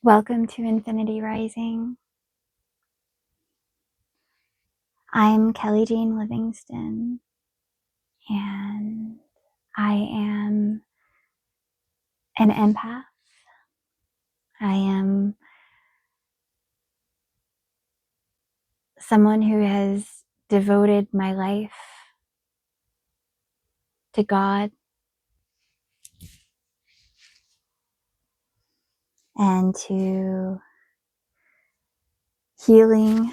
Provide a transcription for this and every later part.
Welcome to Infinity Rising. I'm Kelly Jean Livingston, and I am an empath. I am someone who has devoted my life to God and to healing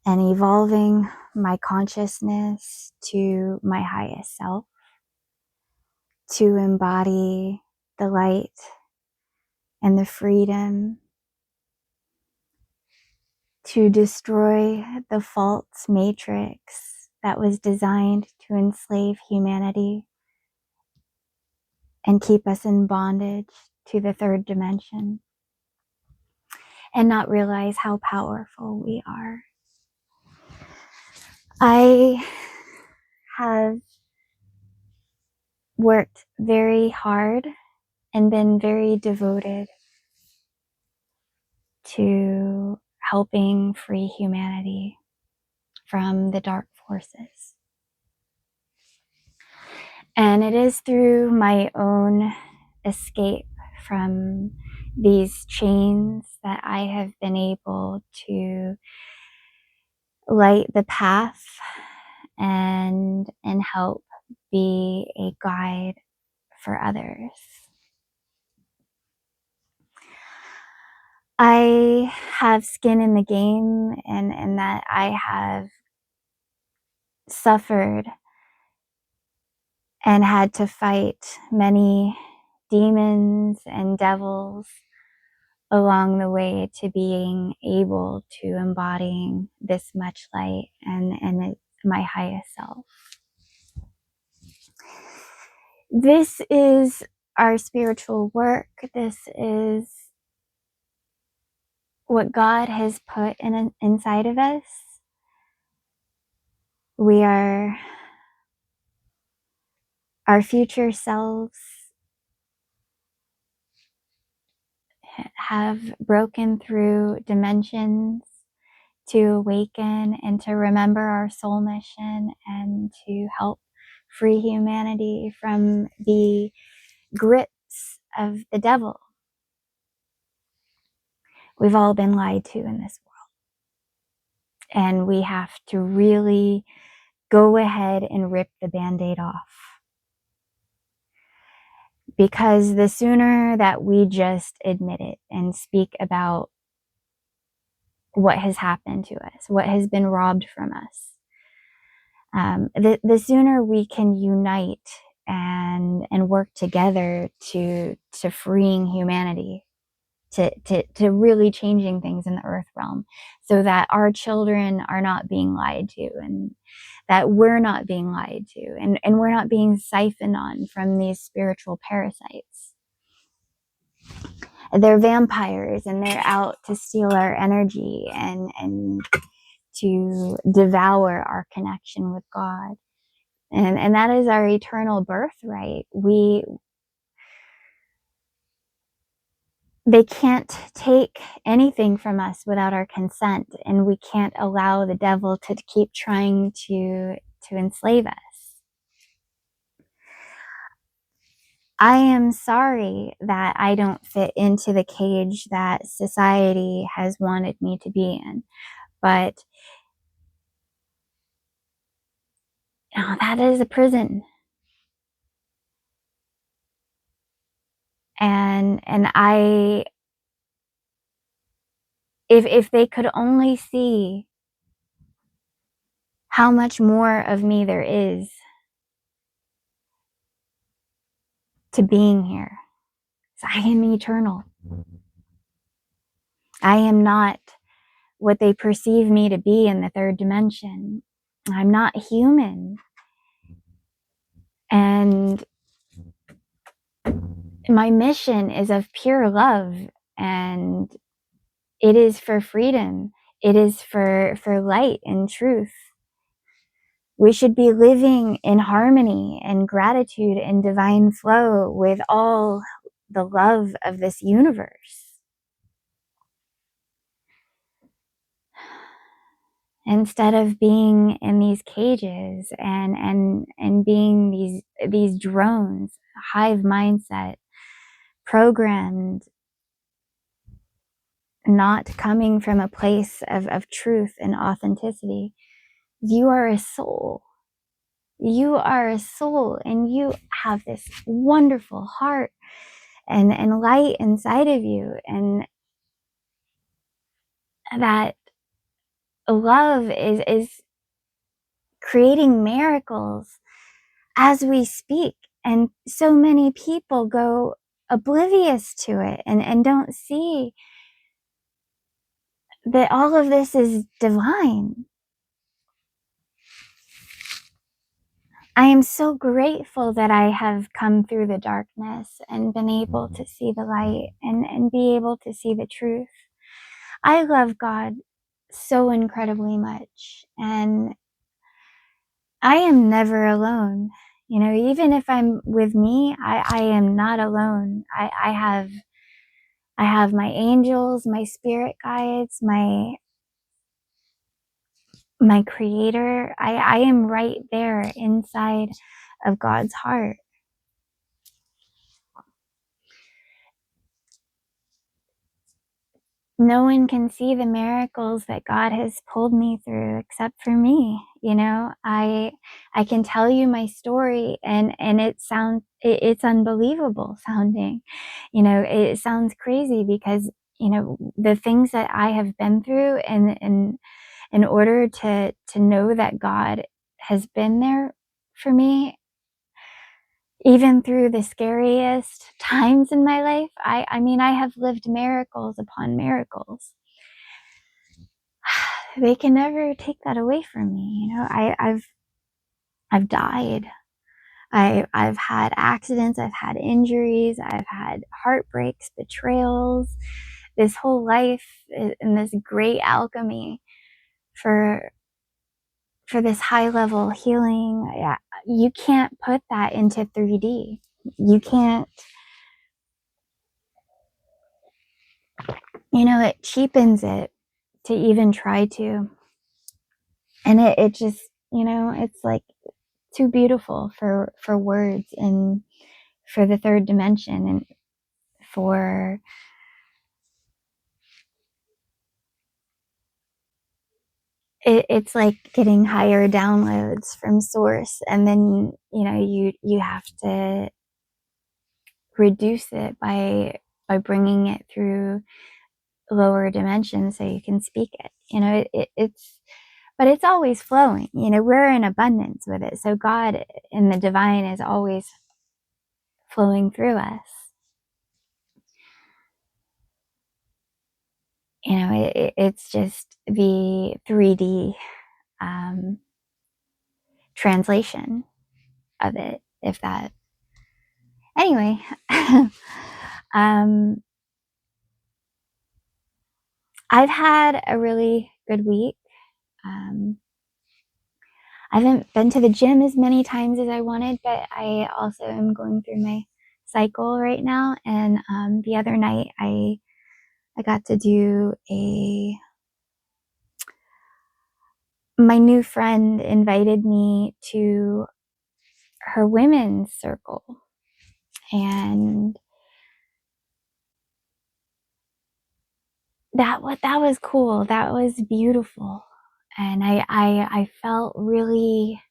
and evolving my consciousness to my highest self, to embody the light and the freedom, to destroy the false matrix that was designed to enslave humanity and keep us in bondage to the third dimension, and not realize how powerful we are. I have worked very hard and been very devoted to helping free humanity from the dark forces. And it is through my own escape from these chains that I have been able to light the path and help be a guide for others. I have skin in the game, and that I have suffered and had to fight many demons and devils along the way to being able to embodying this much light and my highest self. This is our spiritual work. This is what God has put inside of us. We are our future selves have broken through dimensions to awaken and to remember our soul mission and to help free humanity from the grips of the devil. We've all been lied to in this world, and we have to really go ahead and rip the Band-Aid off, because the sooner that we just admit it and speak about what has happened to us, what has been robbed from us, the sooner we can unite and work together to freeing humanity, to really changing things in the earth realm, so that our children are not being lied to, and that we're not being lied to, and we're not being siphoned on from these spiritual parasites. They're vampires, and they're out to steal our energy and to devour our connection with God. And that is our eternal birthright. They can't take anything from us without our consent, and we can't allow the devil to keep trying to enslave us. I am sorry that I don't fit into the cage that society has wanted me to be in, but that is a prison. And if they could only see how much more of me there is to being here. So I am eternal. I am not what they perceive me to be in the third dimension. I'm not human. And my mission is of pure love, and it is for freedom. It is for light and truth. We should be living in harmony and gratitude and divine flow with all the love of this universe. Instead of being in these cages and being these drones, hive mindset, programmed, not coming from a place of truth and authenticity. You are a soul. You are a soul, and you have this wonderful heart and light inside of you, and that love is creating miracles as we speak. And so many people go oblivious to it and don't see that all of this is divine. I am so grateful that I have come through the darkness and been able to see the light and be able to see the truth. I love God so incredibly much, and I am never alone. You know, even if I'm with me, I am not alone. I have my angels, my spirit guides, my creator. I am right there inside of God's heart. No one can see the miracles that God has pulled me through except for me. You know, I can tell you my story, and it's unbelievable sounding. You know, it sounds crazy because, you know, the things that I have been through, and in order to know that God has been there for me, even through the scariest times in my life. I mean, I have lived miracles upon miracles. They can never take that away from me. You know, I've died. I've had accidents, I've had injuries, I've had heartbreaks, betrayals, this whole life in this great alchemy for this high level healing. Yeah, you can't put that into 3D. You can't, you know, it cheapens it to even try to. And it just, you know, it's like too beautiful for words, and for the third dimension, and for it's like getting higher downloads from source, and then, you know, you have to reduce it by bringing it through lower dimensions so you can speak it. You know, it's but it's always flowing. You know, we're in abundance with it, so God in the divine is always flowing through us. You know, it's just the 3D translation of it, if that. Anyway, I've had a really good week. I haven't been to the gym as many times as I wanted, but I also am going through my cycle right now. And the other night, I got to do my new friend invited me to her women's circle, and that was cool. That was beautiful. And I felt really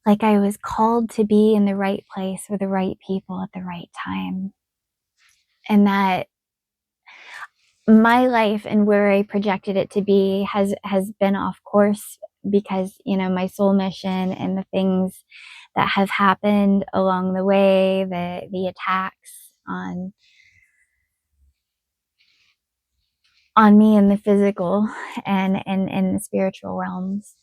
like I was called to be in the right place with the right people at the right time. And that my life and where I projected it to be has been off course because, you know, my soul mission and the things that have happened along the way, the attacks on me in the physical and in the spiritual realms.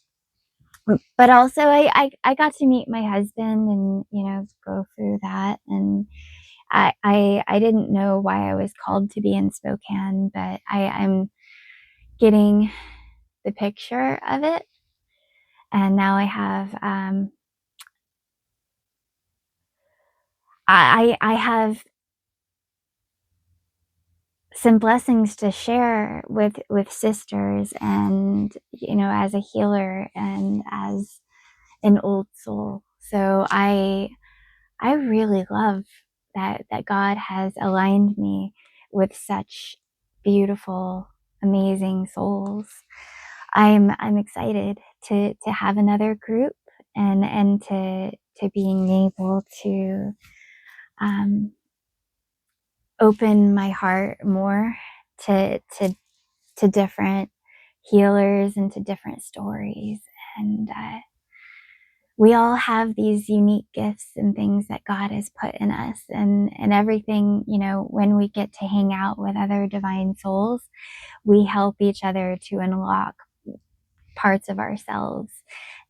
But also I got to meet my husband and, you know, go through that. And I didn't know why I was called to be in Spokane, but I'm getting the picture of it. And now I have some blessings to share with sisters, and as a healer and as an old soul. So I really love that God has aligned me with such beautiful, amazing souls. I'm excited to have another group, and to being able to open my heart more to different healers and to different stories. And we all have these unique gifts and things that God has put in us, and everything, when we get to hang out with other divine souls, we help each other to unlock parts of ourselves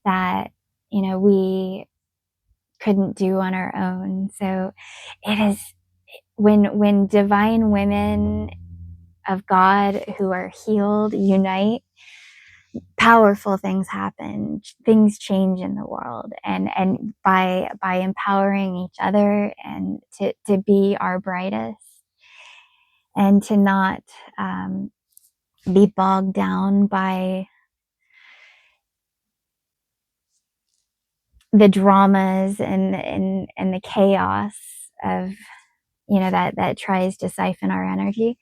that, we couldn't do on our own. So it is when divine women of God who are healed unite, powerful things happen, things change in the world, and by empowering each other, and to be our brightest, and to not be bogged down by the dramas and the chaos of that tries to siphon our energy.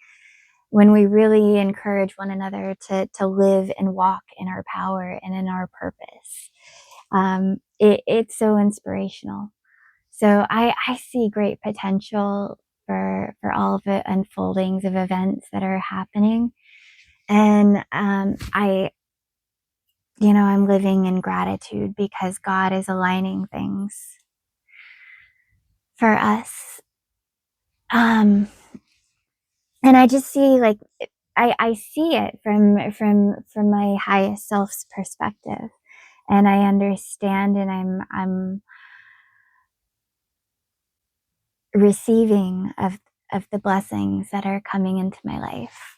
When we really encourage one another to live and walk in our power and in our purpose, it's so inspirational. So I see great potential for all of the unfoldings of events that are happening. And I'm living in gratitude because God is aligning things for us. And I just see, like, I see it from my highest self's perspective, and I understand, and I'm receiving of the blessings that are coming into my life.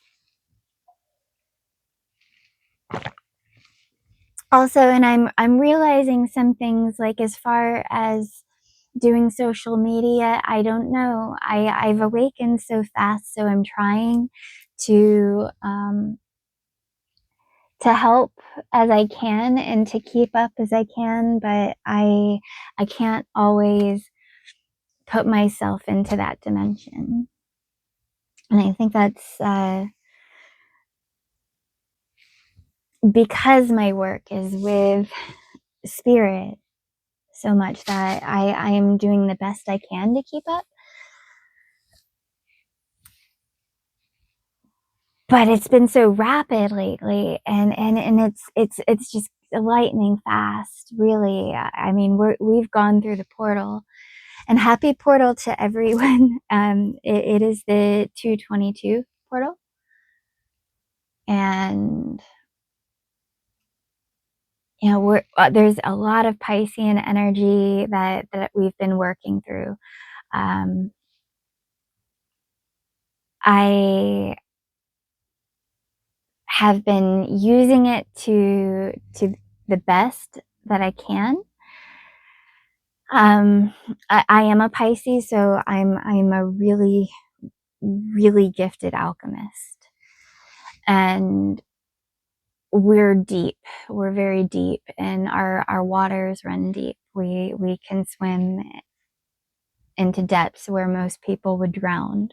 Also, and I'm realizing some things, like as far as doing social media, I don't know. I've awakened so fast, so I'm trying to help as I can and to keep up as I can, but I can't always put myself into that dimension. And I think that's because my work is with spirit so much, that I am doing the best I can to keep up. But it's been so rapid lately, and it's just lightning fast, really. I mean, we've gone through the portal, and happy portal to everyone. It is the 222 portal, and there's a lot of Piscean energy that we've been working through. I have been using it to the best that I can. I am a Pisces, so I'm a really, really gifted alchemist, and we're deep. We're very deep, and our waters run deep. We can swim into depths where most people would drown.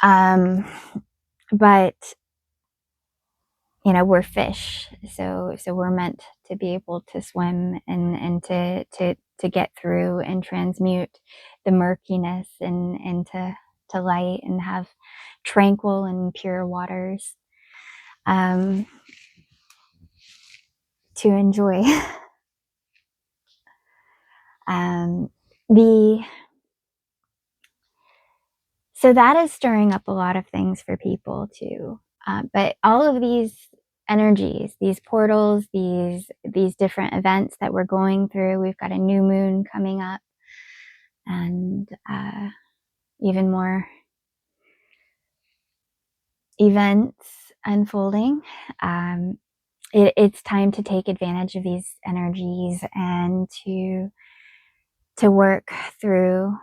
But we're fish, so we're meant to be able to swim, and to get through and transmute the murkiness, and to light, and have tranquil and pure waters to enjoy. So that is stirring up a lot of things for people too. But all of these energies, these portals, these different events that we're going through, we've got a new moon coming up, and even more events unfolding. It's time to take advantage of these energies, and to work through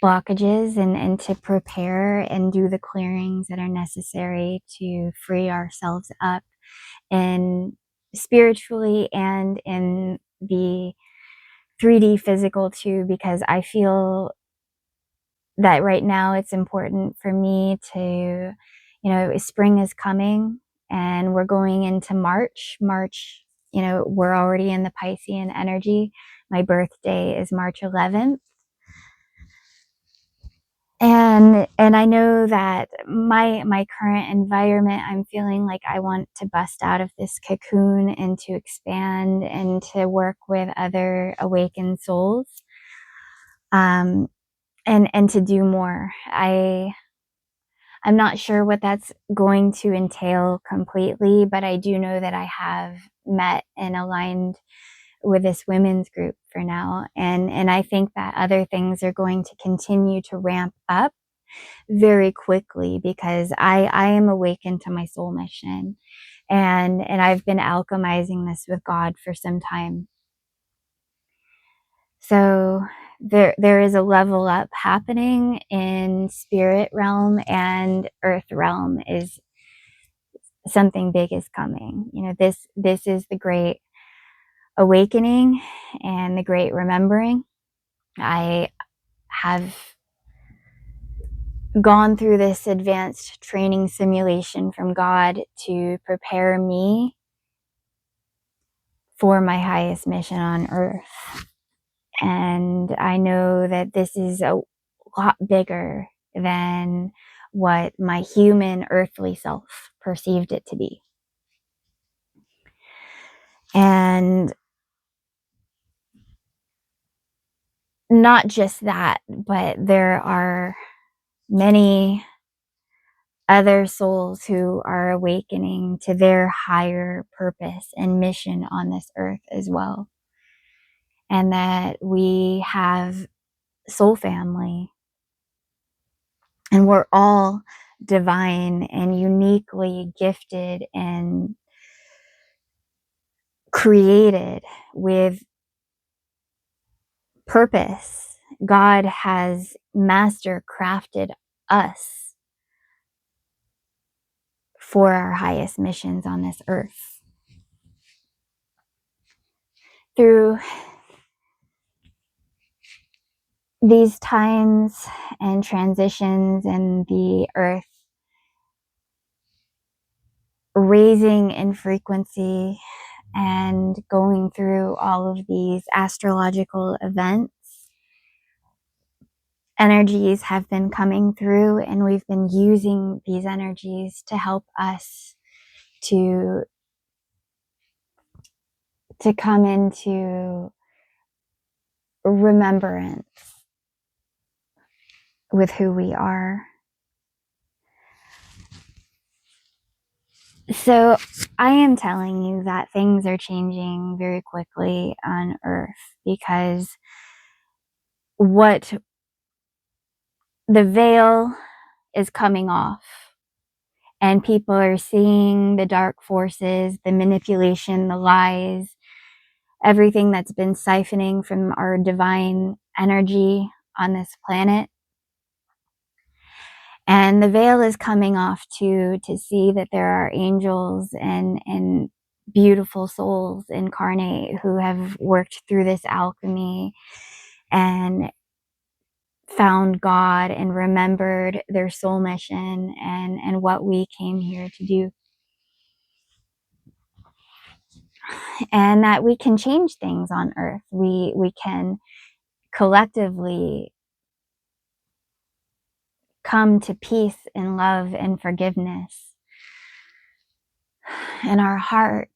blockages and to prepare and do the clearings that are necessary to free ourselves up, and spiritually and in the 3D physical too, because I feel that right now it's important for me to, spring is coming and we're going into March. We're already in the Piscean energy. My birthday is March 11th. And I know that my current environment, I'm feeling like I want to bust out of this cocoon and to expand and to work with other awakened souls, and to do more. I'm not sure what that's going to entail completely, but I do know that I have met and aligned with this women's group for now, and I think that other things are going to continue to ramp up very quickly, because I am awakened to my soul mission, and I've been alchemizing this with God for some time. So there is a level up happening in spirit realm, and earth realm is something big is coming. This is the great awakening and the great remembering. I have gone through this advanced training simulation from God to prepare me for my highest mission on earth. And I know that this is a lot bigger than what my human earthly self perceived it to be. And not just that, but there are many other souls who are awakening to their higher purpose and mission on this earth as well. And that we have soul family, and we're all divine and uniquely gifted and created with purpose. God has master crafted us for our highest missions on this earth. Through these times and transitions and the earth raising in frequency and going through all of these astrological events, energies have been coming through, and we've been using these energies to help us to come into remembrance with who we are. So I am telling you that things are changing very quickly on earth, because what the veil is coming off, and people are seeing the dark forces, the manipulation, the lies, everything that's been siphoning from our divine energy on this planet. And the veil is coming off to see that there are angels and beautiful souls incarnate who have worked through this alchemy and found God and remembered their soul mission and what we came here to do. And that we can change things on earth. We can collectively come to peace and love and forgiveness in our hearts,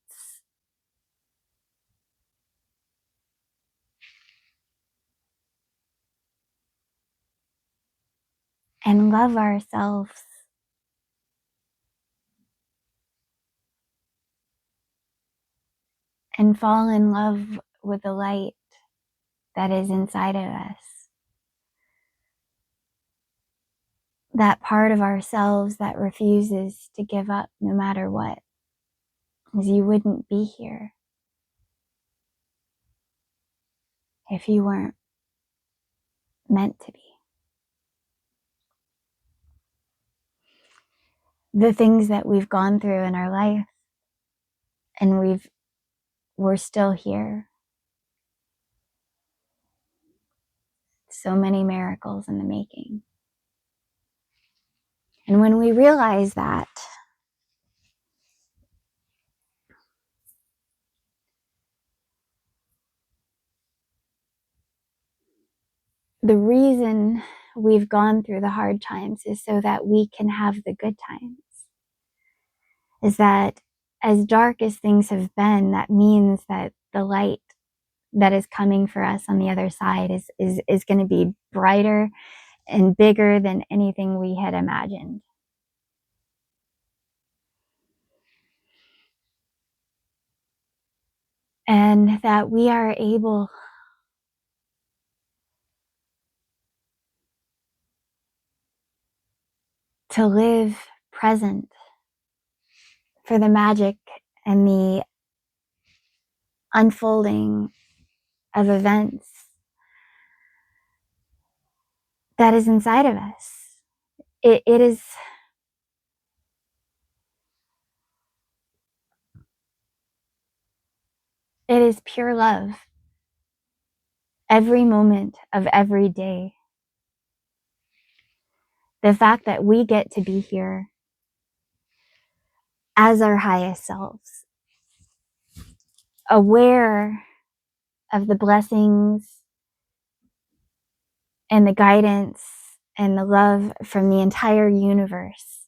and love ourselves, and fall in love with the light that is inside of us. That part of ourselves that refuses to give up no matter what, because you wouldn't be here if you weren't meant to be. the things that we've gone through in our life, and we're still here. So many miracles in the making. And when we realize that, the reason we've gone through the hard times is so that we can have the good times. Is that as dark as things have been, that means that the light that is coming for us on the other side is going to be brighter and bigger than anything we had imagined. And that we are able to live present for the magic and the unfolding of events that is inside of us. It is pure love. Every moment of every day. The fact that we get to be here as our highest selves, aware of the blessings and the guidance and the love from the entire universe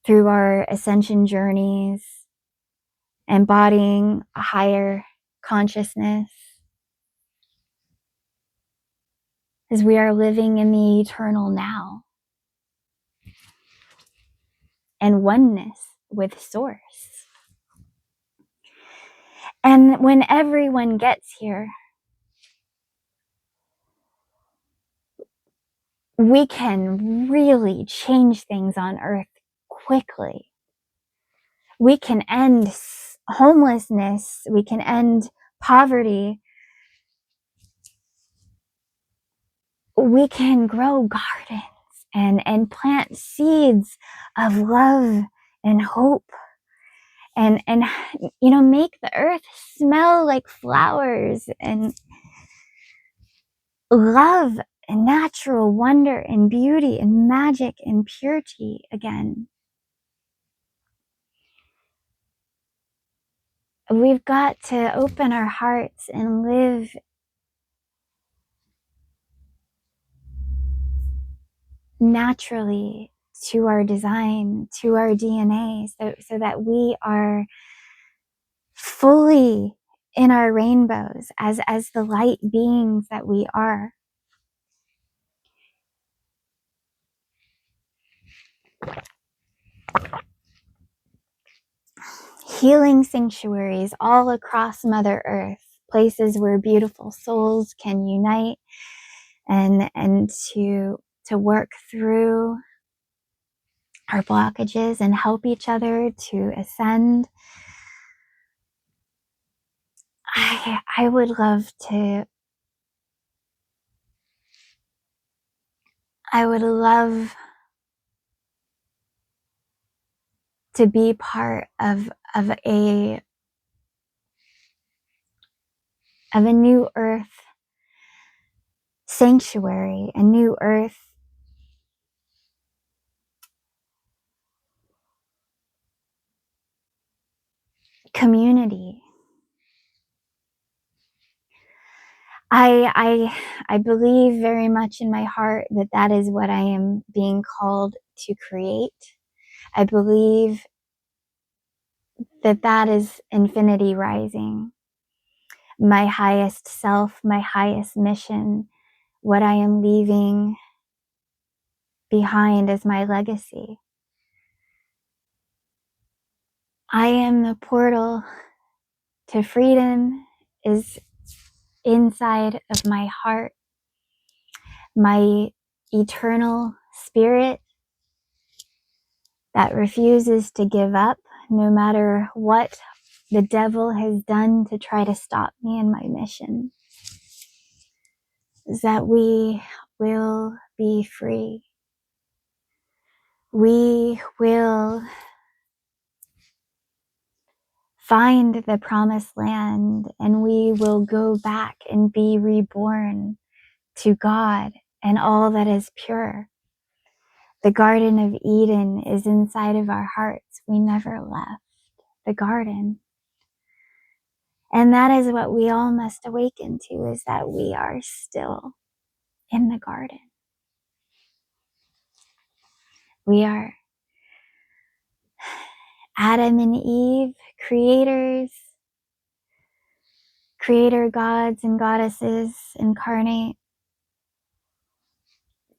through our ascension journeys, embodying a higher consciousness, as we are living in the eternal now and oneness with Source. And when everyone gets here, we can really change things on earth quickly. We can end homelessness. We can end poverty. We can grow gardens and plant seeds of love and hope and make the earth smell like flowers and love and natural wonder and beauty and magic and purity again. We've got to open our hearts and live naturally to our design, to our DNA, so that we are fully in our rainbows as the light beings that we are. Healing sanctuaries all across Mother Earth, places where beautiful souls can unite and to work through our blockages and help each other to ascend. I would love to be part of a new earth sanctuary, a new earth community. I believe very much in my heart that is what I am being called to create. I believe that is infinity rising, my highest self, my highest mission, what I am leaving behind as my legacy. I am the portal to freedom is inside of my heart. My eternal spirit that refuses to give up no matter what the devil has done to try to stop me in my mission, is that we will be free. we will find the promised land, and we will go back and be reborn to God and all that is pure. The Garden of Eden is inside of our hearts. We never left the garden. And that is what we all must awaken to, is that we are still in the garden. We are Adam and Eve, creators, creator gods and goddesses incarnate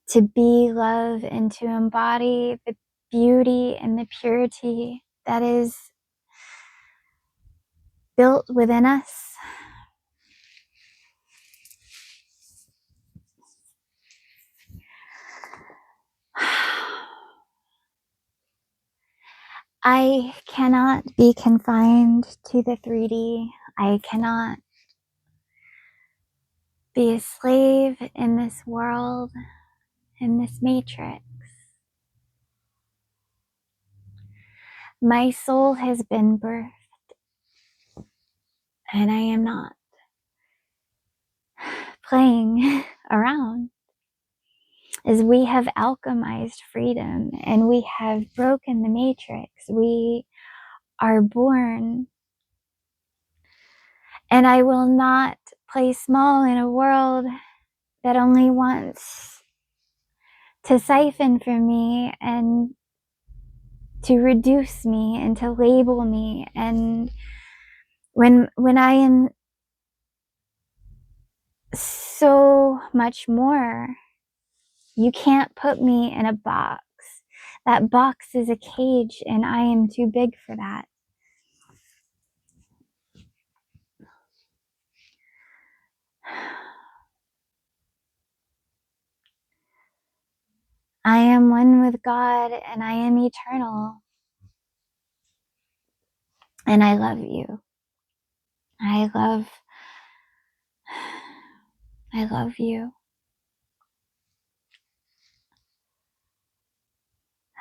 to be love and to embody the beauty and the purity that is built within us. I cannot be confined to the 3D. I cannot be a slave in this world, in this matrix. My soul has been birthed, and I am not playing around. As we have alchemized freedom and we have broken the matrix, we are born. And I will not play small in a world that only wants to siphon from me and to reduce me and to label me. And when I am so much more, you can't put me in a box. That box is a cage, and I am too big for that. I am one with God, and I am eternal. And I love you. I love you.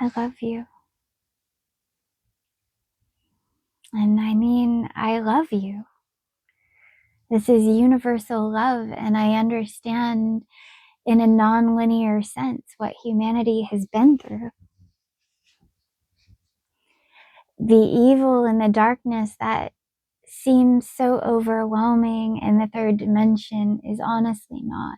I love you. And I mean, I love you. This is universal love, and I understand in a non-linear sense what humanity has been through. The evil and the darkness that seems so overwhelming in the third dimension is honestly not.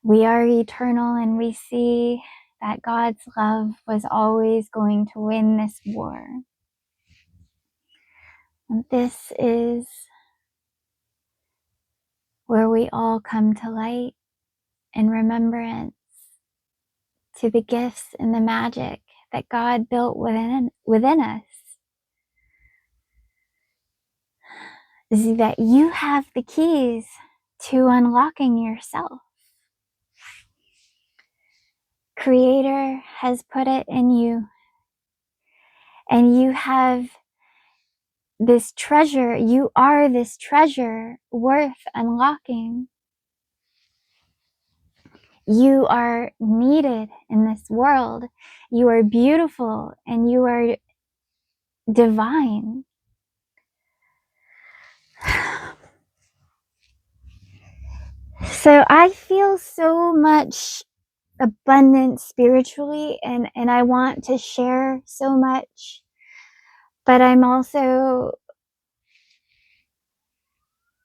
We are eternal, and we see that God's love was always going to win this war. And this is where we all come to light in remembrance to the gifts and the magic that God built within us. Is that you have the keys to unlocking yourself. Creator has put it in you, and you have this treasure. You are this treasure worth unlocking. You are needed in this world. You are beautiful, and you are divine. So I feel so much abundance spiritually, and I want to share so much, but I'm also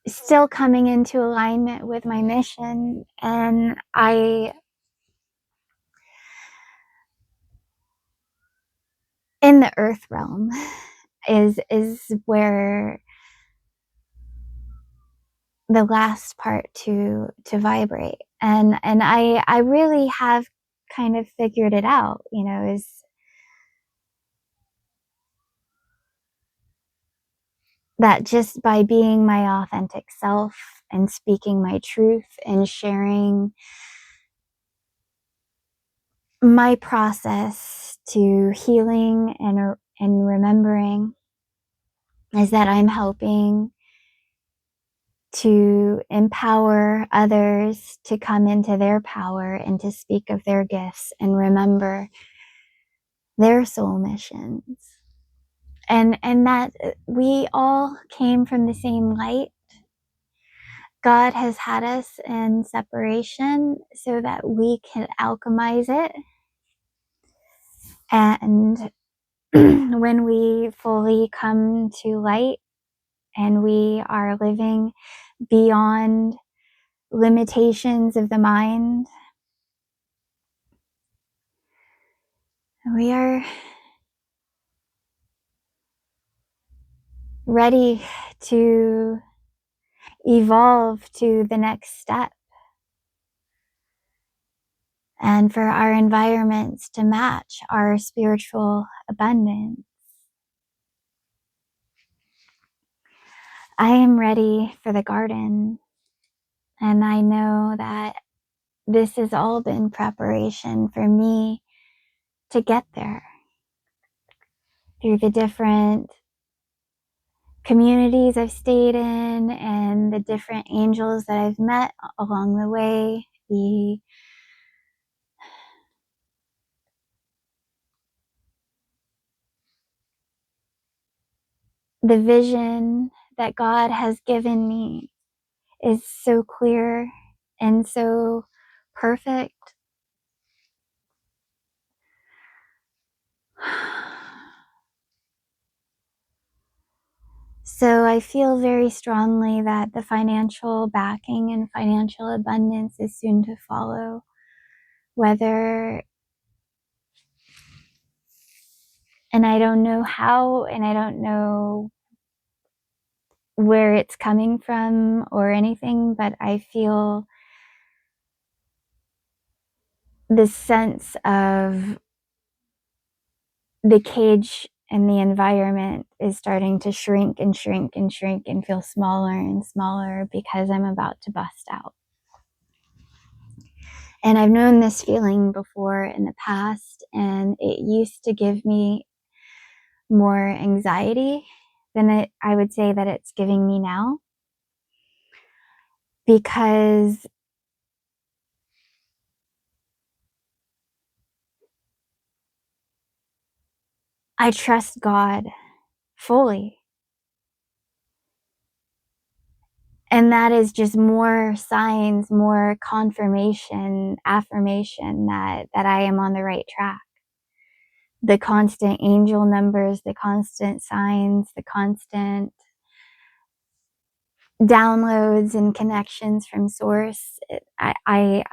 still coming into alignment with my mission. And in the earth realm is where the last part to vibrate, and I really have kind of figured it out, is that just by being my authentic self and speaking my truth and sharing my process to healing and remembering, is that I'm helping to empower others to come into their power and to speak of their gifts and remember their soul missions. And that we all came from the same light. God has had us in separation so that we can alchemize it. And when we fully come to light and we are living beyond limitations of the mind, we are ready to evolve to the next step and for our environments to match our spiritual abundance. I am ready for the garden, and I know that this has all been preparation for me to get there through the different communities I've stayed in and the different angels that I've met along the way, the vision that God has given me is so clear and so perfect. So I feel very strongly that the financial backing and financial abundance is soon to follow, whether, and I don't know how, and I don't know where it's coming from or anything, but I feel this sense of the cage and the environment is starting to shrink and shrink and shrink and feel smaller and smaller because I'm about to bust out. And I've known this feeling before in the past, and it used to give me more anxiety than I would say that it's giving me now, because I trust God fully. And that is just more signs, more confirmation, affirmation that I am on the right track. The constant angel numbers, the constant signs, the constant downloads and connections from source. I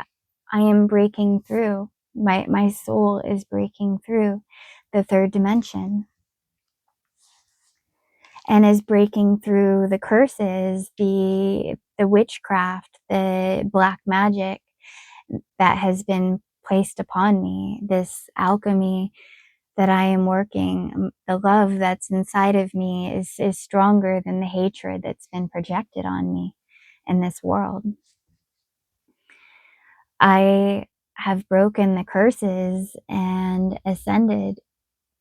am breaking through. My soul is breaking through the third dimension and is breaking through the curses, the witchcraft, the black magic that has been placed upon me, this alchemy that I am working. The love that's inside of me is stronger than the hatred that's been projected on me in this world. I have broken the curses and ascended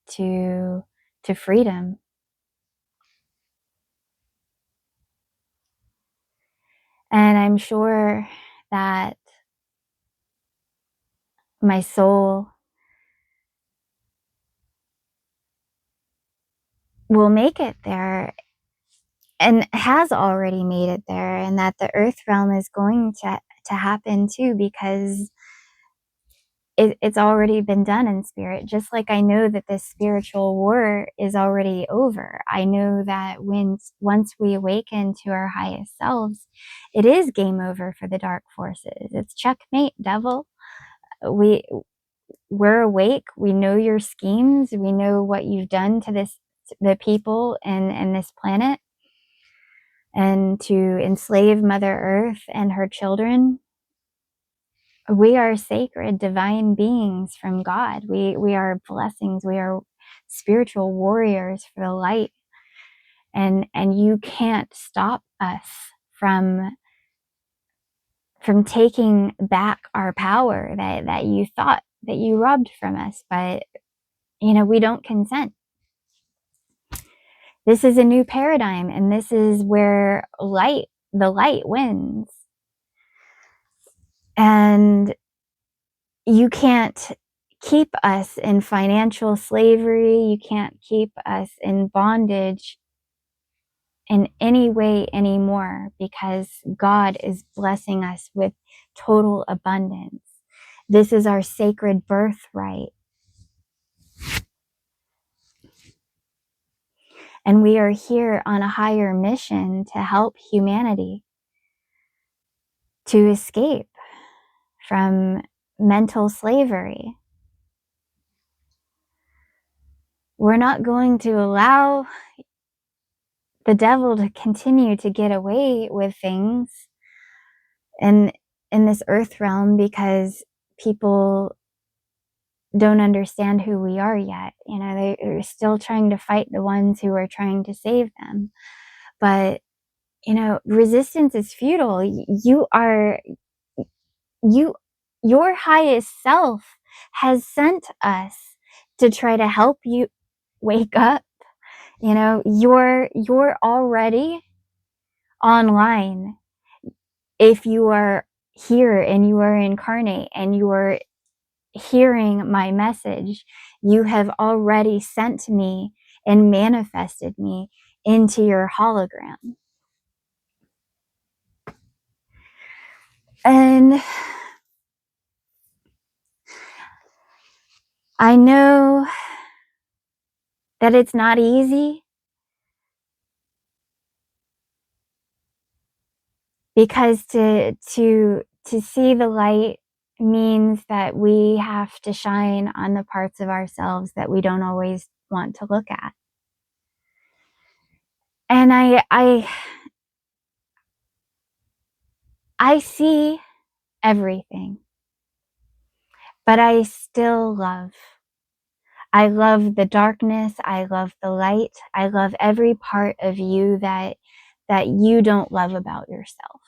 to freedom. And I'm sure that my soul will make it there and has already made it there, and that the earth realm is going to happen too, because it's already been done in spirit. Just like I know that this spiritual war is already over. I know that once we awaken to our highest selves, it is game over for the dark forces. It's checkmate, devil. We're awake. We know your schemes. We know what you've done to the people and this planet, and to enslave Mother Earth and her children. We are sacred, divine beings from God. We are blessings. We are spiritual warriors for the light. And you can't stop us from taking back our power that you thought that you robbed from us. But, we don't consent. This is a new paradigm, and this is where light the light wins. And you can't keep us in financial slavery. You can't keep us in bondage in any way anymore, because God is blessing us with total abundance. This is our sacred birthright. And we are here on a higher mission to help humanity to escape from mental slavery. We're not going to allow the devil to continue to get away with things in this earth realm, because people don't understand who we are yet. You know, they're still trying to fight the ones who are trying to save them. But, you know, resistance is futile. Your highest self has sent us to try to help you wake up. You know, you're already online. If you are here and you are incarnate and you are hearing my message, you have already sent me and manifested me into your hologram. And I know that it's not easy, because to see the light means that we have to shine on the parts of ourselves that we don't always want to look at. And I see everything, but I still love. I love the darkness. I love the light. I love every part of you that you don't love about yourself.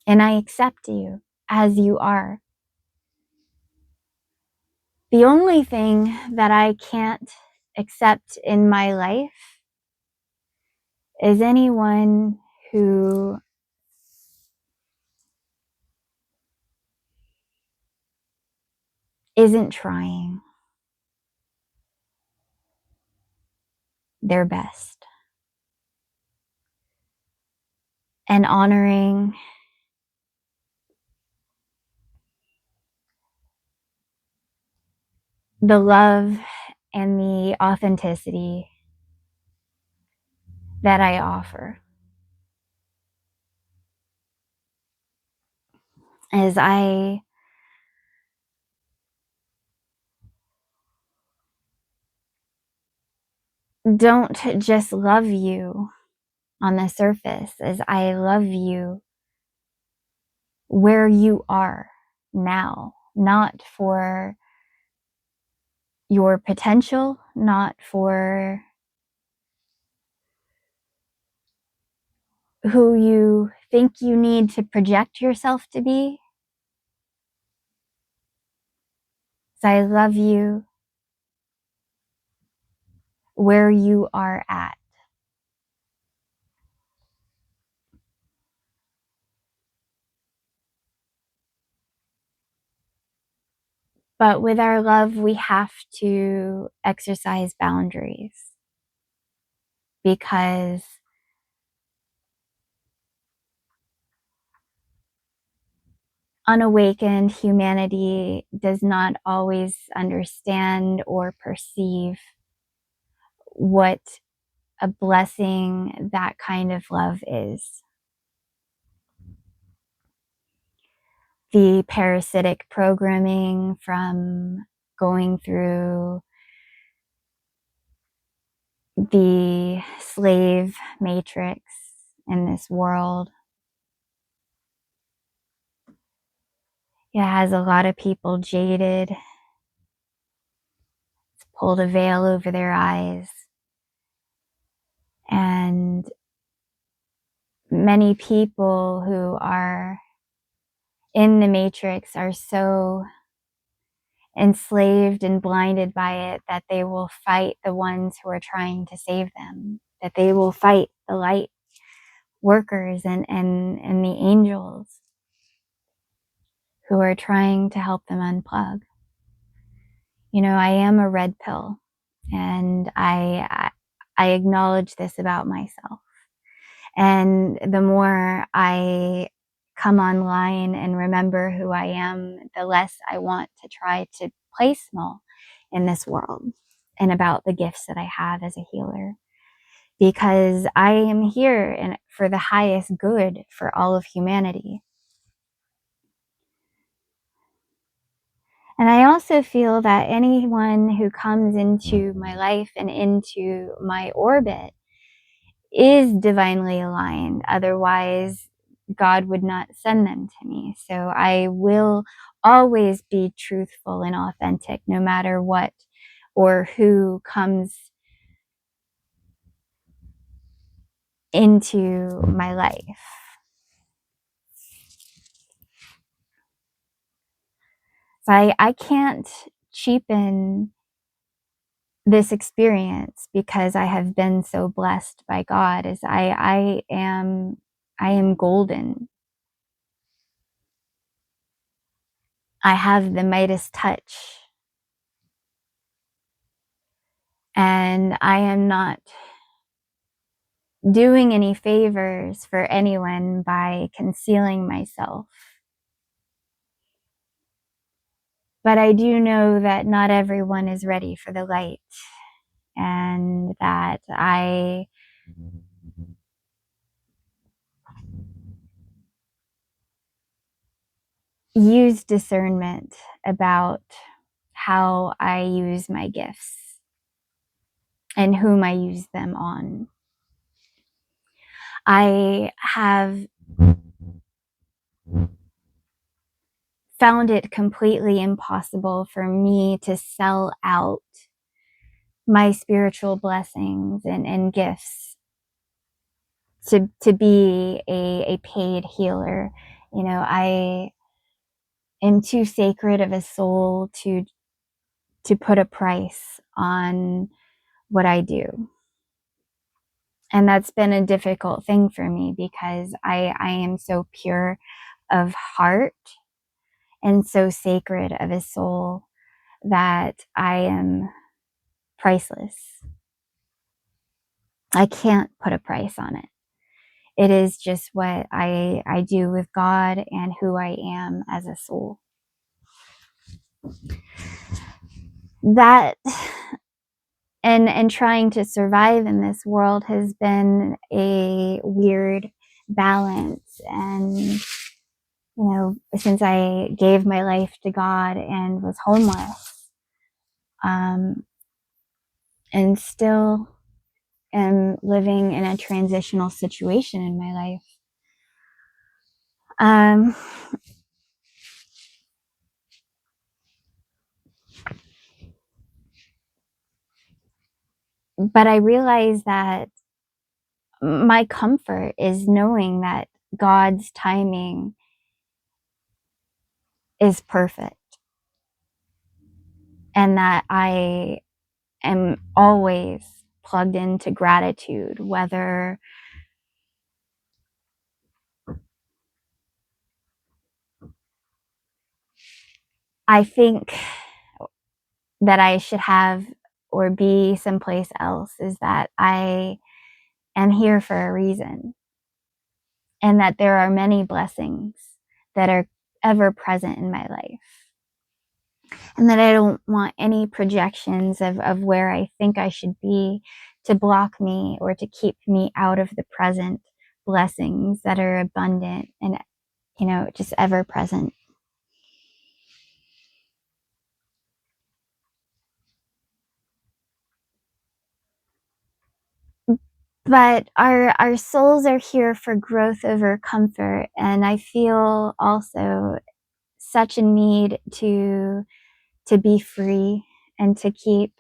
And I accept you as you are. The only thing that I can't accept in my life is anyone who isn't trying their best and honoring the love and the authenticity that I offer. As I don't just love you on the surface, as I love you where you are now, not for your potential, not for who you think you need to project yourself to be. So I love you where you are at. But with our love, we have to exercise boundaries, because unawakened humanity does not always understand or perceive what a blessing that kind of love is. The parasitic programming from going through the slave matrix in this world, it has a lot of people jaded. It's pulled a veil over their eyes. And many people who are in the matrix are so enslaved and blinded by it that they will fight the ones who are trying to save them, that they will fight the light workers and the angels who are trying to help them unplug. You know, I am a red pill, and I acknowledge this about myself. And the more I come online and remember who I am, the less I want to try to play small in this world and about the gifts that I have as a healer. Because I am here for the highest good for all of humanity. And I also feel that anyone who comes into my life and into my orbit is divinely aligned. Otherwise, God would not send them to me. So I will always be truthful and authentic, no matter what or who comes into my life. So I can't cheapen this experience because I have been so blessed by God. As I am golden. I have the Midas touch. And I am not doing any favors for anyone by concealing myself. But I do know that not everyone is ready for the light, and that I use discernment about how I use my gifts and whom I use them on. I have found it completely impossible for me to sell out my spiritual blessings and gifts to be a paid healer. You know, I am too sacred of a soul to put a price on what I do. And that's been a difficult thing for me because I am so pure of heart and so sacred of a soul that I am priceless. I can't put a price on it. It is just what I do with God and who I am as a soul. That and trying to survive in this world has been a weird balance. And, you know, since I gave my life to God and was homeless, and still am living in a transitional situation in my life. But I realize that my comfort is knowing that God's timing is perfect, and that I am always plugged into gratitude, whether I think that I should have or be someplace else, is that I am here for a reason, and that there are many blessings that are ever present in my life. And that I don't want any projections of where I think I should be to block me or to keep me out of the present blessings that are abundant and, you know, just ever present. But our souls are here for growth over comfort. And I feel also such a need to be free and to keep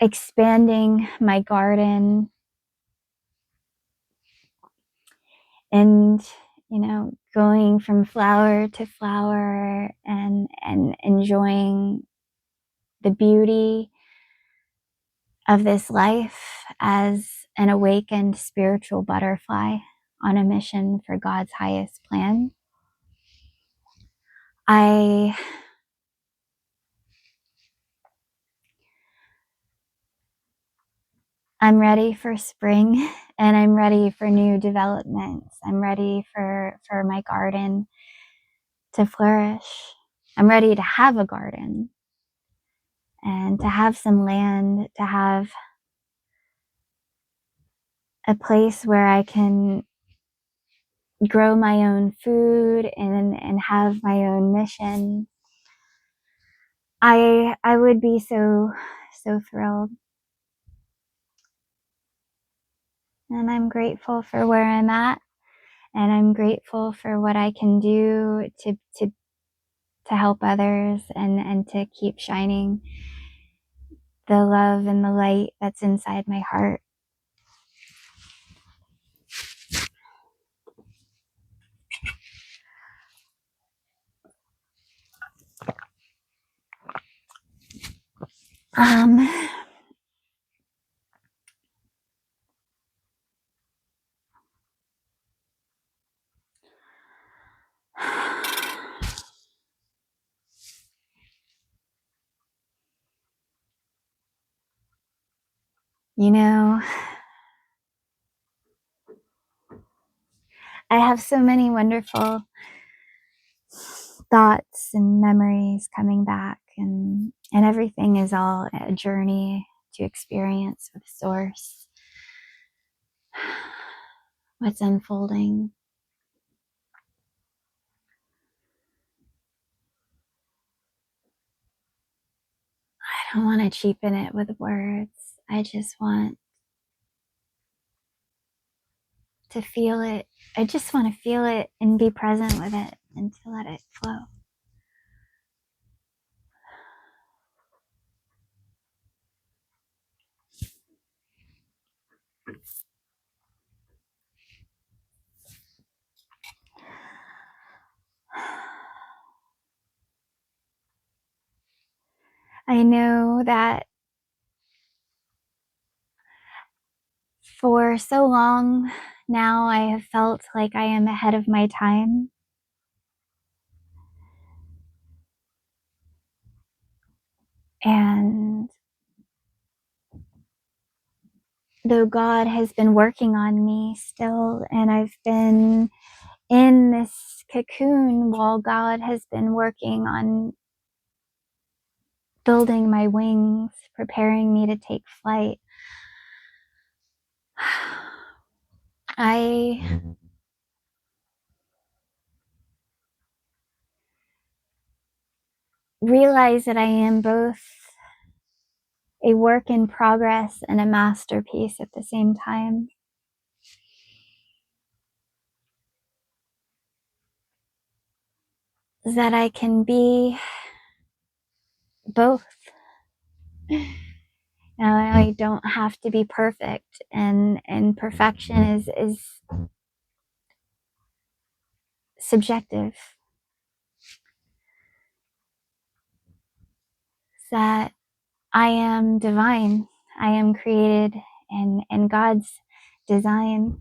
expanding my garden and, you know, going from flower to flower and enjoying the beauty of this life as an awakened spiritual butterfly on a mission for God's highest plan. I'm ready for spring, and I'm ready for new developments. I'm ready for my garden to flourish. I'm ready to have a garden and to have some land, to have a place where I can grow my own food and have my own mission. I would be so thrilled. And I'm grateful for where I'm at, and I'm grateful for what I can do to help others and to keep shining the love and the light that's inside my heart. You know, I have so many wonderful thoughts and memories coming back, and everything is all a journey to experience with Source. What's unfolding. I don't want to cheapen it with words. I just want to feel it. I just want to feel it and be present with it and to let it flow. I know that for so long now I have felt like I am ahead of my time. And though God has been working on me still, and I've been in this cocoon while God has been working on building my wings, preparing me to take flight, I realize that I am both a work in progress and a masterpiece at the same time. That I can be both. Now, I don't have to be perfect, and perfection is subjective. That I am divine. I am created in God's design.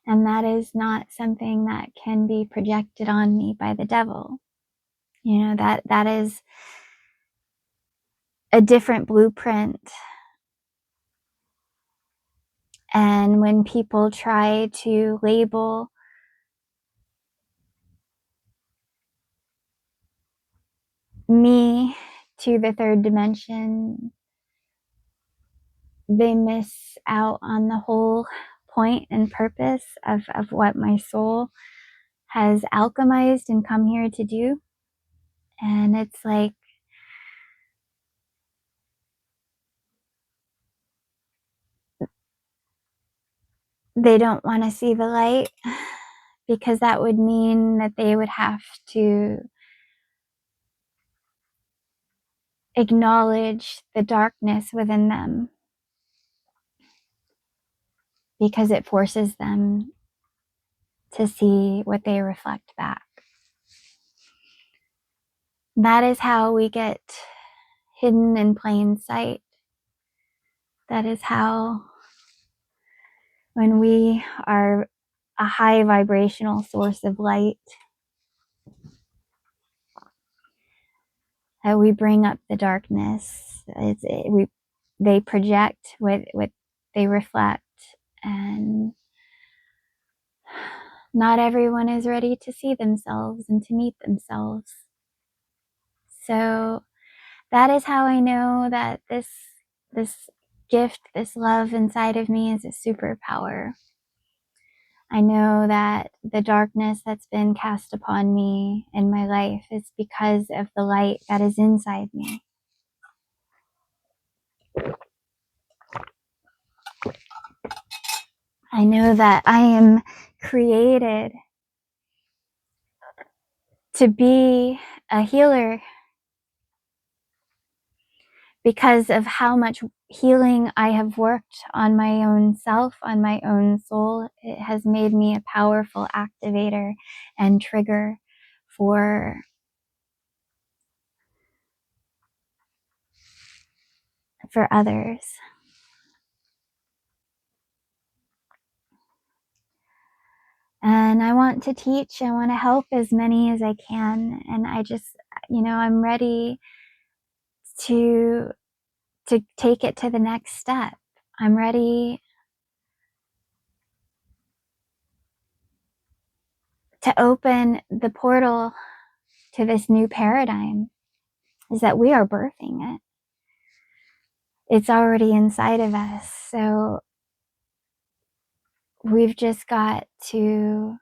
And that is not something that can be projected on me by the devil. You know, that is a different blueprint. And when people try to label me to the third dimension, they miss out on the whole point and purpose of what my soul has alchemized and come here to do. And it's like, they don't want to see the light, because that would mean that they would have to acknowledge the darkness within them, because it forces them to see what they reflect back. That is how we get hidden in plain sight. That is how, when we are a high vibrational source of light, that we bring up the darkness. They project what they reflect, and not everyone is ready to see themselves and to meet themselves. So that is how I know that this gift, this love inside of me is a superpower. I know that the darkness that's been cast upon me in my life is because of the light that is inside me. I know that I am created to be a healer because of how much healing I have worked on my own self, on my own soul. It has made me a powerful activator and trigger for others. And I want to teach, I want to help as many as I can. And I just, I'm ready to take it to the next step. I'm ready to open the portal to this new paradigm, is that we are birthing it. It's already inside of us. So we've just got to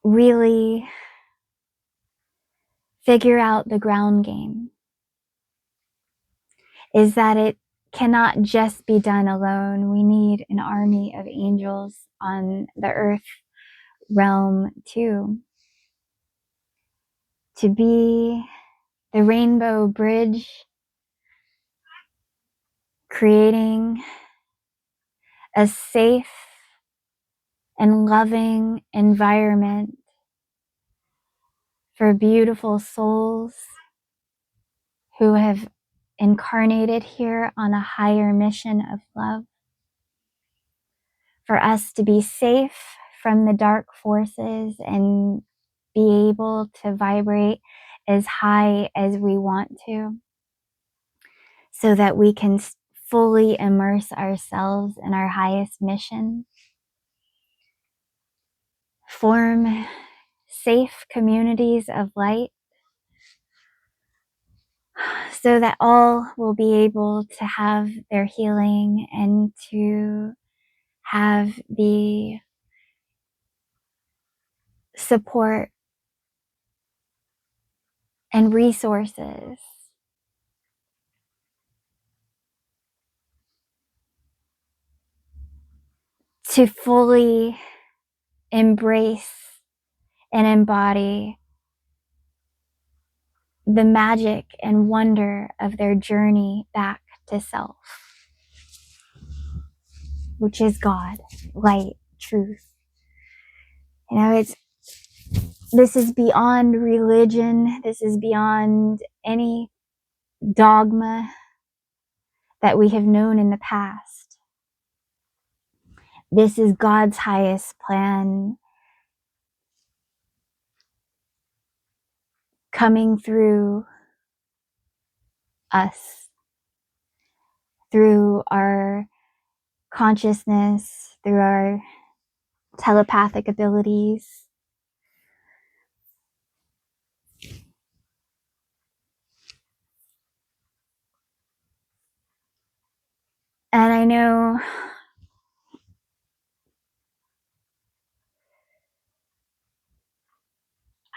really figure out the ground game, is that it cannot just be done alone. We need an army of angels on the earth realm too, to be the rainbow bridge, creating a safe and loving environment for beautiful souls who have incarnated here on a higher mission of love, for us to be safe from the dark forces and be able to vibrate as high as we want to, so that we can fully immerse ourselves in our highest mission, form safe communities of light, so that all will be able to have their healing and to have the support and resources to fully embrace and embody the magic and wonder of their journey back to self, which is God, light, truth. This is beyond religion. This is beyond any dogma that we have known in the past. This is God's highest plan coming through us, through our consciousness, through our telepathic abilities. And I know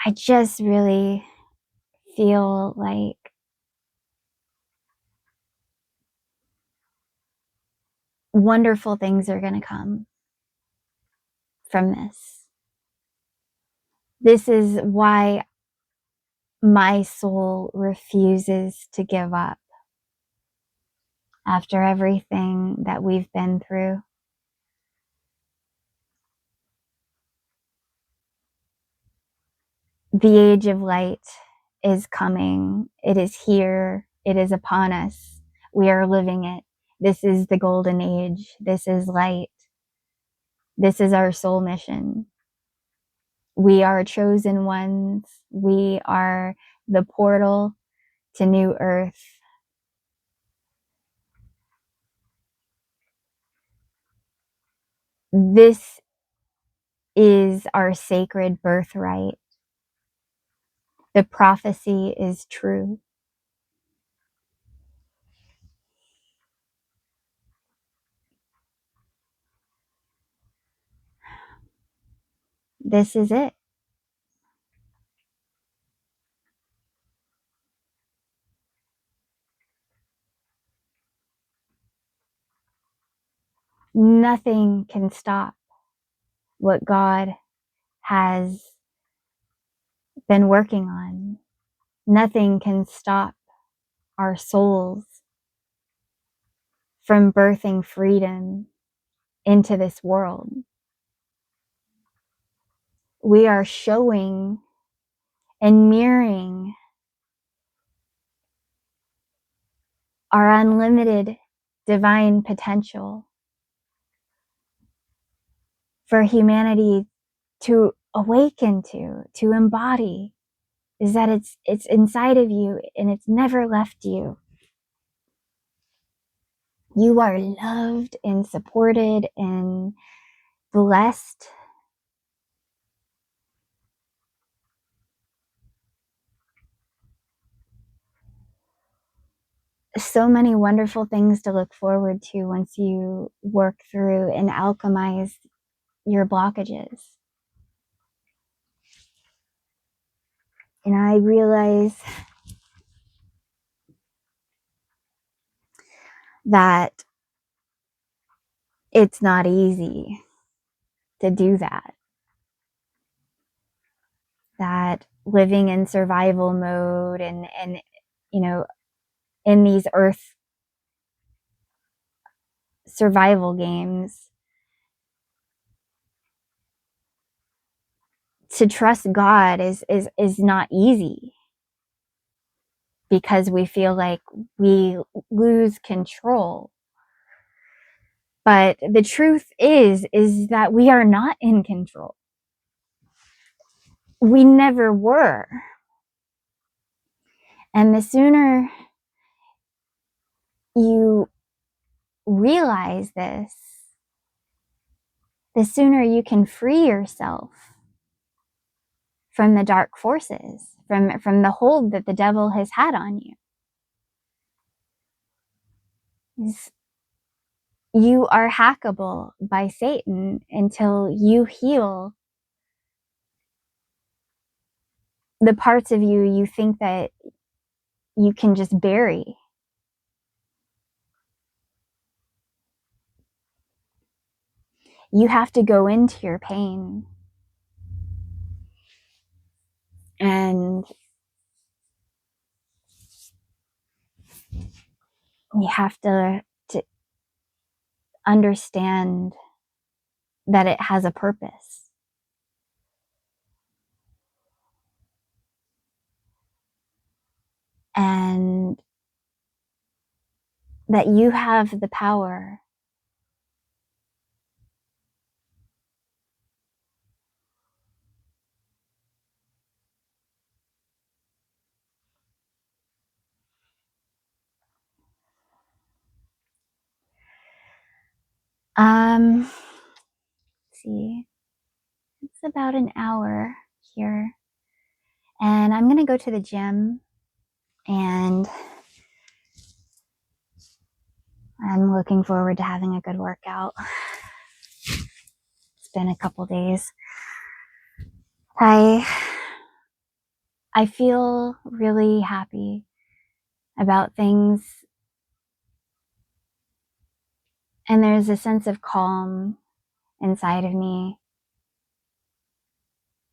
I just really feel like wonderful things are going to come from this. This is why my soul refuses to give up after everything that we've been through. The age of light is coming. It is here. It is upon us. We are living it. This is the golden age. This is light. This is our soul mission. We are chosen ones. We are the portal to new earth. This is our sacred birthright. The prophecy is true. This is it. Nothing can stop what God has been working on. Nothing can stop our souls from birthing freedom into this world. We are showing and mirroring our unlimited divine potential for humanity to awaken to embody, is that it's inside of you and it's never left you. You are loved and supported and blessed. So many wonderful things to look forward to once you work through and alchemize your blockages. And I realize that it's not easy to do that. That living in survival mode and you know, in these earth survival games, to trust God is not easy, because we feel like we lose control. But the truth is that we are not in control. We never were. And the sooner you realize this, the sooner you can free yourself from the dark forces, from the hold that the devil has had on you. You are hackable by Satan until you heal the parts of you think that you can just bury. You have to go into your pain. And you have to understand that it has a purpose. And that you have the power let's see, it's about an hour here, and I'm gonna go to the gym, and I'm looking forward to having a good workout. It's been a couple days. I feel really happy about things, and there's a sense of calm inside of me,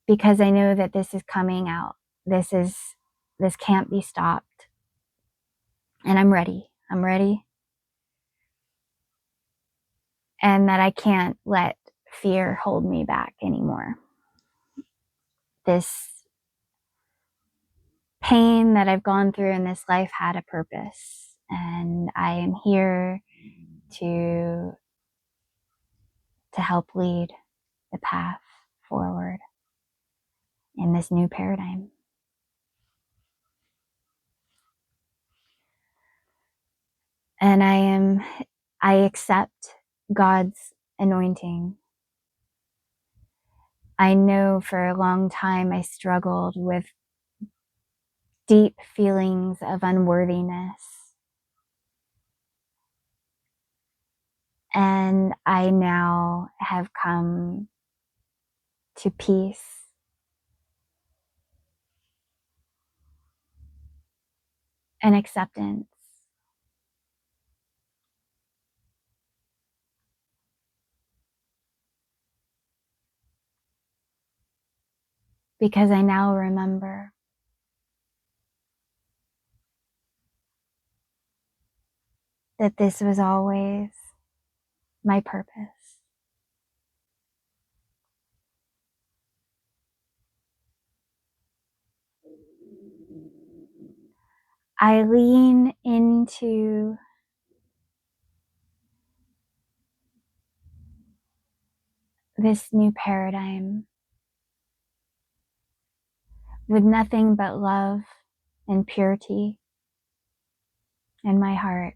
because I know that this is coming out. This can't be stopped. And I'm ready. And that I can't let fear hold me back anymore. This pain that I've gone through in this life had a purpose, and I am here to help lead the path forward in this new paradigm. And I accept God's anointing. I know for a long time I struggled with deep feelings of unworthiness. And I now have come to peace and acceptance. Because I now remember that this was always my purpose. I lean into this new paradigm with nothing but love and purity in my heart.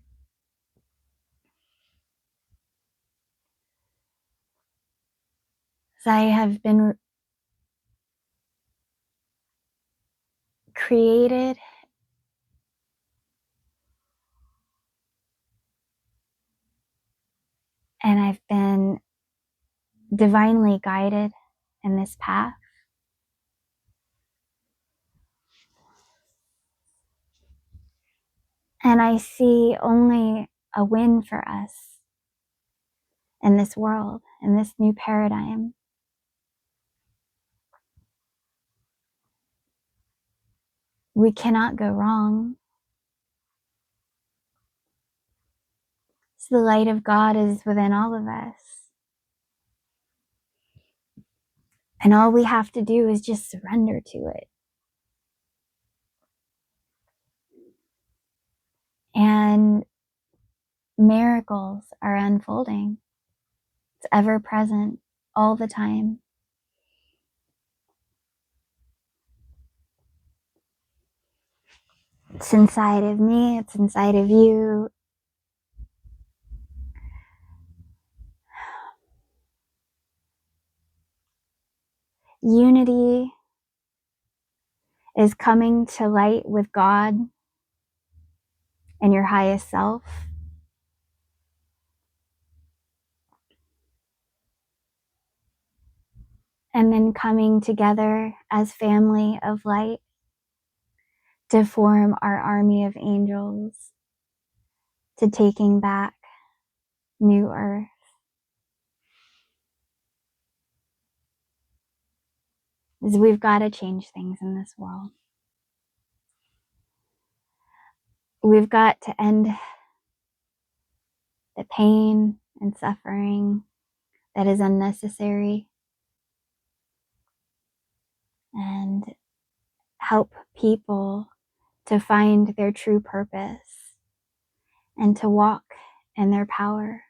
So I have been created and I've been divinely guided in this path. And I see only a win for us in this world, in this new paradigm. We cannot go wrong. So the light of God is within all of us. And all we have to do is just surrender to it. And miracles are unfolding. It's ever present all the time. It's inside of me, it's inside of you. Unity is coming to light with God and your highest self. And then coming together as family of light to form our army of angels, to taking back new earth. Is we've got to change things in this world. We've got to end the pain and suffering that is unnecessary and help people to find their true purpose and to walk in their power,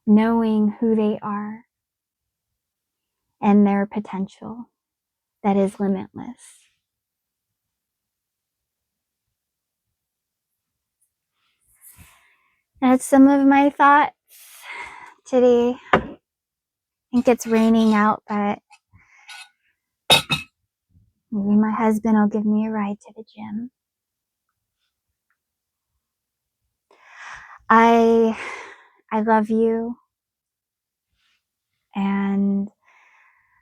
knowing who they are and their potential that is limitless. That's some of my thoughts today. I think it's raining out, but maybe my husband will give me a ride to the gym. I love you, and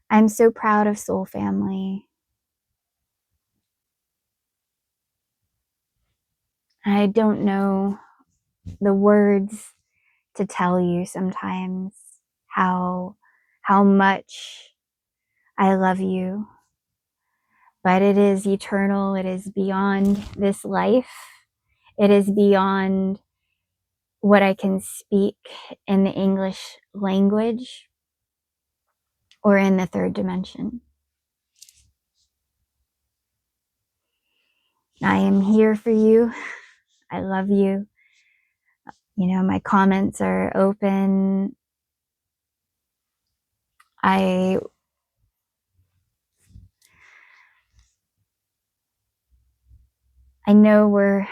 I'm so proud of Soul Family. I don't know the words to tell you sometimes how much I love you, but it is eternal. It is beyond this life. It is beyond what I can speak in the English language or in the third dimension. I am here for you. I love you. You know, my comments are open. I know we're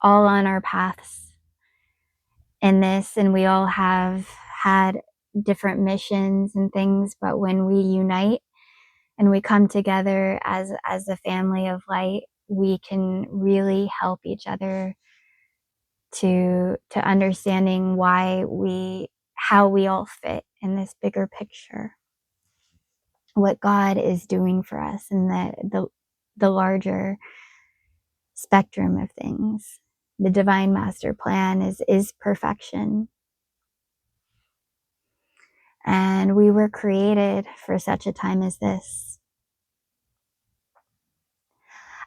all on our paths in this, and we all have had different missions and things, but when we unite and we come together as a family of light, we can really help each other to understanding how we all fit in this bigger picture, what God is doing for us in the larger spectrum of things. The divine master plan is perfection. And we were created for such a time as this.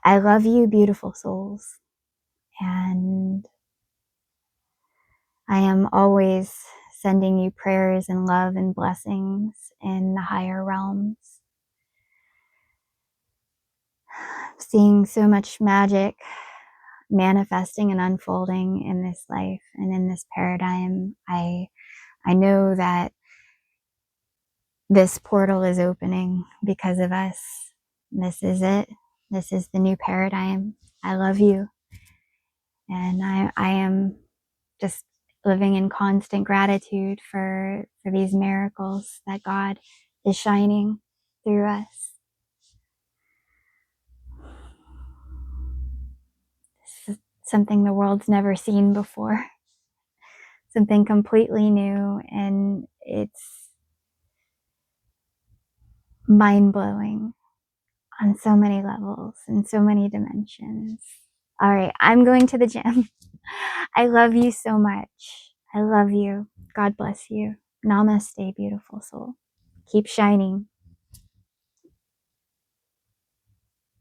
I love you, beautiful souls. And I am always sending you prayers and love and blessings in the higher realms. Seeing so much magic manifesting and unfolding in this life and in this paradigm. I know that this portal is opening because of us. This is it. This is the new paradigm. I love you. And I am just living in constant gratitude for these miracles that God is shining through us. This is something the world's never seen before. Something completely new, and it's mind-blowing on so many levels and so many dimensions. All right, I'm going to the gym. I love you so much. I love you. God bless you. Namaste, beautiful soul. Keep shining.